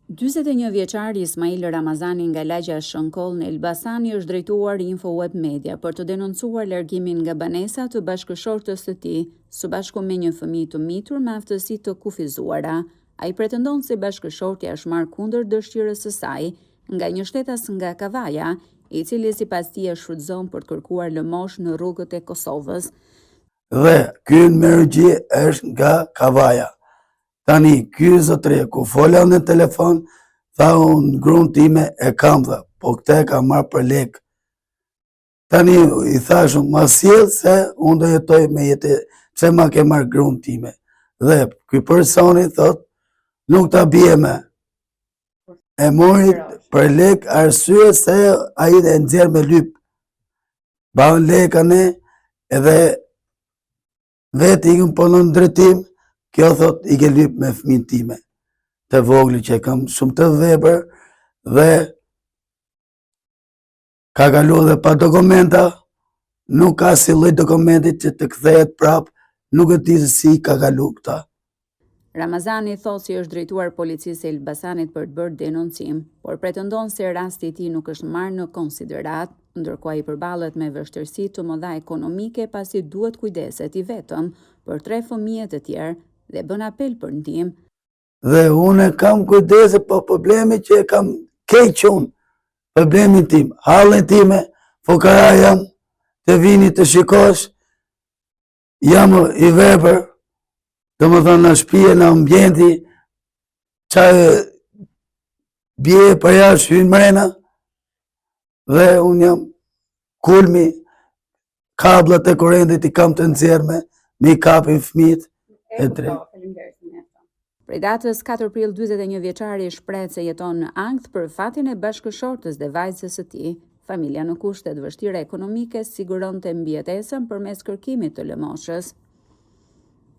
41 vjeçari Ismail Ramazani nga lagja Shënkoll në Elbasani është drejtuar InfoWeb Media për të denoncuar largimin nga banesa të bashkëshortës së tij, së bashku me një fëmijë të mitur me aftësi të kufizuara. Ai pretendon se bashkëshortja është marrë kundër dëshirës së saj nga një shtetas nga Kavaja, i cili sipas tij e shfrytëzon për të kërkuar lëmosh në rrugët e Kosovës. Dhe ky mergji është nga Kavaja. Tani, ky zotëri, ku fola në telefon, tha unë gruan time e kam dhe, po këte ka marrë për lek. Tani, i thashun, ma sjell se unë do jetoj me jetë, pse ma ke marrë gruan time. Dhe ky personi thot, nuk ta bie me. E mori për lek arsye se ai e nxjerr me lyp. Ban lekën edhe vetë ikën po në drejtim. Kjo thot i ke lyp me fëmijën time, të vogli që kam shumë të vepër dhe ka kalu dhe pa dokumenta, nuk ka si lloj dokumenti që të kthehet prap, nuk e di se si ka kalu këta. Ramazani thot se është drejtuar policisë së Elbasanit për të bërë denoncim, por pretendon se rasti i tij nuk është marrë në konsiderat, ndërkohë ai përballet me vështirësi të mëdha ekonomike pasi duhet kujdeset i vetëm për 3 fëmijë të tjerë dhe bën apel për ndihmë. Dhe unë kam kujdese, po problemi që e kam keq unë, problemin tim, hallin time, fukara jam, të vini të shikosh, jam i vepër, dhe më thonë në shtëpi në ambjenti, që bje për jashtë hynë mrena, dhe unë jam kulmi, kablat e korrentit i kam të nxjerrme, mi kapin fëmijët e tre. Prej datës 4 prill 41 vjeçari shpreh se jeton në ankth për fatin e bashkëshortës dhe vajzës së tij. Familja në kushte të vështira ekonomike siguronte mbijetesën përmes kërkimit të lëmoshës.